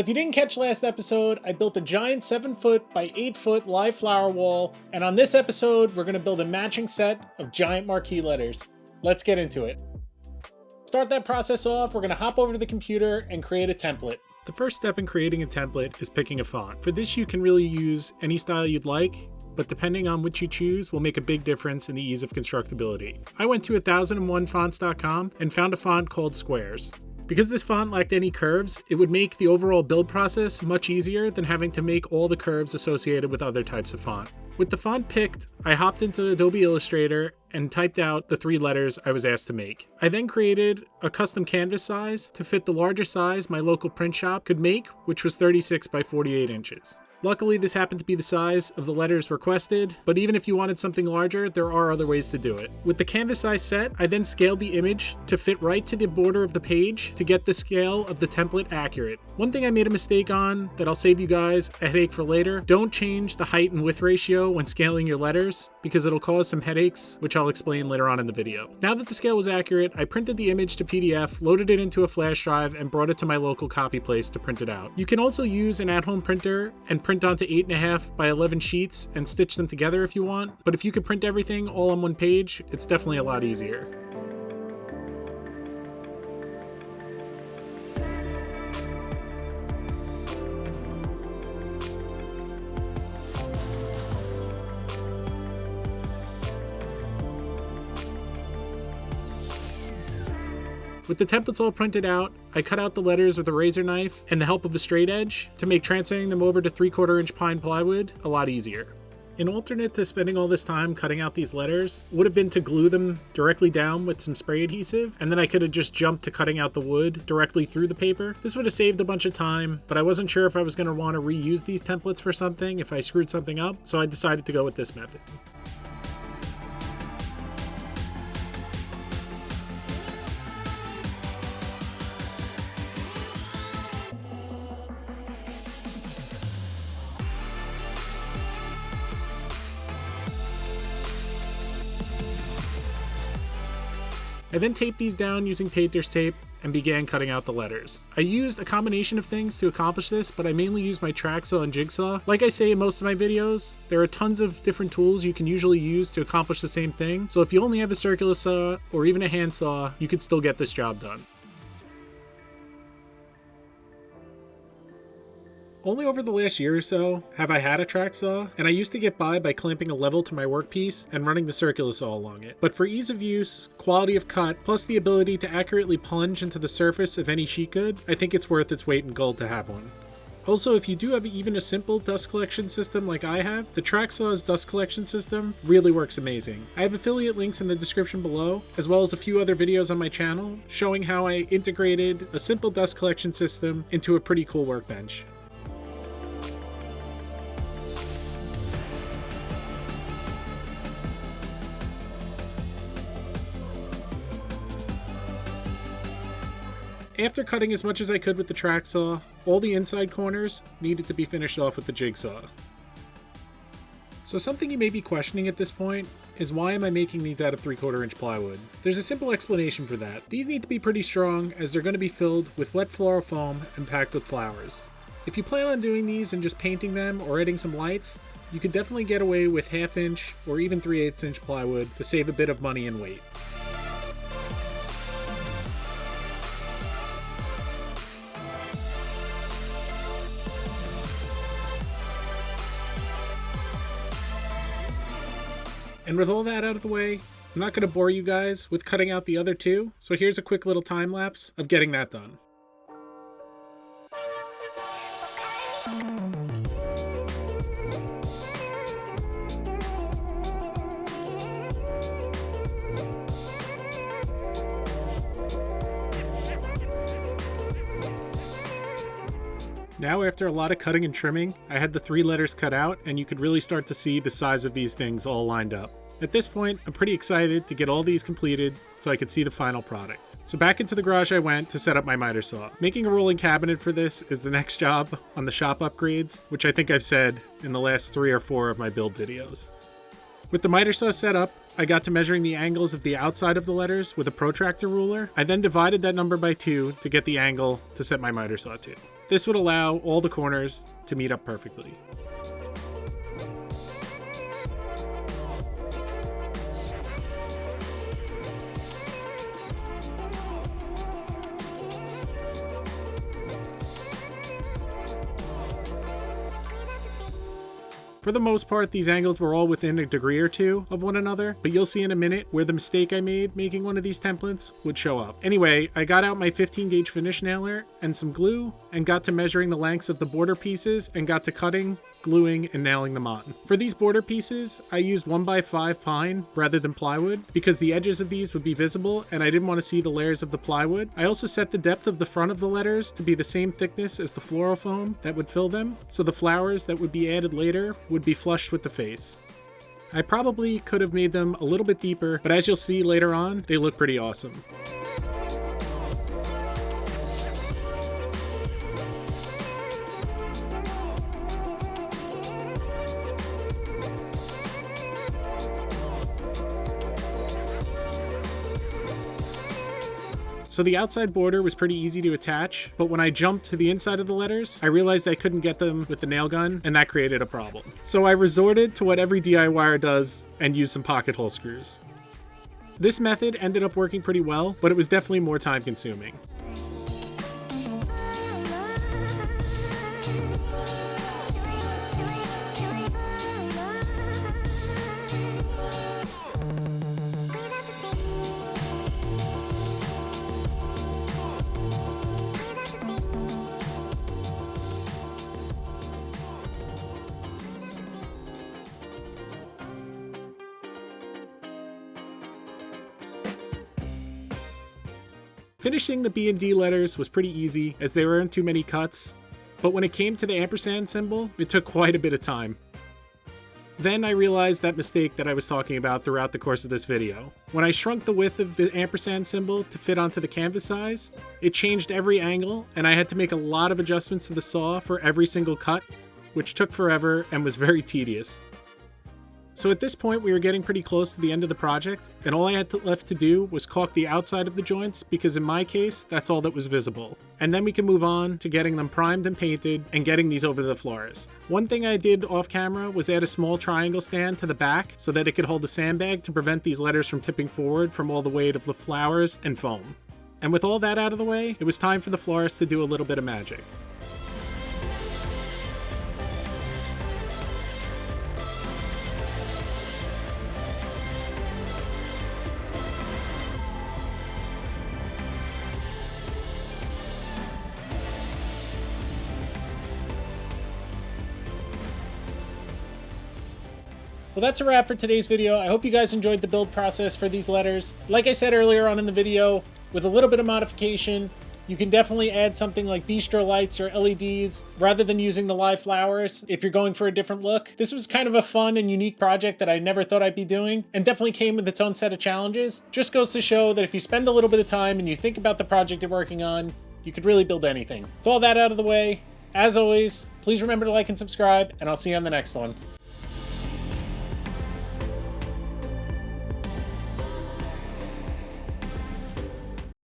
If you didn't catch last episode, I built a giant 7-foot by 8-foot live flower wall, and on this episode, we're going to build a matching set of giant marquee letters. Let's get into it. Start that process off, we're going to hop over to the computer and create a template. The first step in creating a template is picking a font. For this, you can really use any style you'd like, but depending on which you choose will make a big difference in the ease of constructability. I went to 1001fonts.com and found a font called Squares. Because this font lacked any curves, it would make the overall build process much easier than having to make all the curves associated with other types of font. With the font picked, I hopped into Adobe Illustrator and typed out the 3 letters I was asked to make. I then created a custom canvas size to fit the larger size my local print shop could make, which was 36 by 48 inches. Luckily, this happened to be the size of the letters requested, but even if you wanted something larger, there are other ways to do it. With the canvas size set, I then scaled the image to fit right to the border of the page to get the scale of the template accurate. One thing I made a mistake on that I'll save you guys a headache for later: don't change the height and width ratio when scaling your letters, because it'll cause some headaches, which I'll explain later on in the video. Now that the scale was accurate, I printed the image to PDF, loaded it into a flash drive, and brought it to my local copy place to print it out. You can also use an at-home printer and print onto 8.5 by 11 sheets and stitch them together if you want, but if you could print everything all on one page, it's definitely a lot easier. With the templates all printed out, I cut out the letters with a razor knife and the help of a straight edge to make transferring them over to 3/4 inch pine plywood a lot easier. An alternate to spending all this time cutting out these letters would have been to glue them directly down with some spray adhesive, and then I could have just jumped to cutting out the wood directly through the paper. This would have saved a bunch of time, but I wasn't sure if I was going to want to reuse these templates for something if I screwed something up, so I decided to go with this method. I then taped these down using painter's tape and began cutting out the letters. I used a combination of things to accomplish this, but I mainly used my track saw and jig saw. Like I say in most of my videos, there are tons of different tools you can usually use to accomplish the same thing, so if you only have a circular saw or even a hand saw, you could still get this job done. Only over the last year or so have I had a track saw, and I used to get by clamping a level to my workpiece and running the circular saw along it. But for ease of use, quality of cut, plus the ability to accurately plunge into the surface of any sheet good, I think it's worth its weight in gold to have one. Also, if you do have even a simple dust collection system like I have, the track saw's dust collection system really works amazing. I have affiliate links in the description below, as well as a few other videos on my channel showing how I integrated a simple dust collection system into a pretty cool workbench. After cutting as much as I could with the track saw, all the inside corners needed to be finished off with the jig saw. So something you may be questioning at this point is, why am I making these out of 3/4 inch plywood? There's a simple explanation for that. These need to be pretty strong as they're going to be filled with wet floral foam and packed with flowers. If you plan on doing these and just painting them or adding some lights, you could definitely get away with 1/2 inch or even 3/8 inch plywood to save a bit of money and weight. And with all that out of the way, I'm not going to bore you guys with cutting out the other 2, so here's a quick little time lapse of getting that done. Now, after a lot of cutting and trimming, I had the 3 letters cut out, and you could really start to see the size of these things all lined up. At this point, I'm pretty excited to get all these completed so I could see the final product. So back into the garage I went to set up my miter saw. Making a rolling cabinet for this is the next job on the shop upgrades, which I think I've said in the last 3 or 4 of my build videos. With the miter saw set up, I got to measuring the angles of the outside of the letters with a protractor ruler. I then divided that number by 2 to get the angle to set my miter saw to. This would allow all the corners to meet up perfectly. For the most part, these angles were all within a degree or two of one another, but you'll see in a minute where the mistake I made making one of these templates would show up. Anyway, I got out my 15 gauge finish nailer and some glue and got to measuring the lengths of the border pieces and got to cutting, gluing, and nailing them on. For these border pieces, I used 1x5 pine rather than plywood because the edges of these would be visible and I didn't want to see the layers of the plywood. I also set the depth of the front of the letters to be the same thickness as the floral foam that would fill them, so the flowers that would be added later would be flush with the face. I probably could have made them a little bit deeper, but as you'll see later on, they look pretty awesome. So the outside border was pretty easy to attach, but when I jumped to the inside of the letters, I realized I couldn't get them with the nail gun, and that created a problem. So I resorted to what every DIYer does and used some pocket hole screws. This method ended up working pretty well, but it was definitely more time consuming. Finishing the B and D letters was pretty easy as there weren't too many cuts, but when it came to the ampersand symbol, it took quite a bit of time. Then I realized that mistake that I was talking about throughout the course of this video. When I shrunk the width of the ampersand symbol to fit onto the canvas size, it changed every angle and I had to make a lot of adjustments to the saw for every single cut, which took forever and was very tedious. So at this point we were getting pretty close to the end of the project, and all I had left to do was caulk the outside of the joints because in my case, that's all that was visible. And then we can move on to getting them primed and painted and getting these over to the florist. One thing I did off camera was add a small triangle stand to the back so that it could hold a sandbag to prevent these letters from tipping forward from all the weight of the flowers and foam. And with all that out of the way, it was time for the florist to do a little bit of magic. Well, that's a wrap for today's video. I hope you guys enjoyed the build process for these letters. Like I said earlier on in the video, with a little bit of modification, you can definitely add something like bistro lights or LEDs rather than using the live flowers if you're going for a different look. This was kind of a fun and unique project that I never thought I'd be doing, and definitely came with its own set of challenges. Just goes to show that if you spend a little bit of time and you think about the project you're working on, you could really build anything. With all that out of the way, as always, please remember to like and subscribe, and I'll see you on the next one.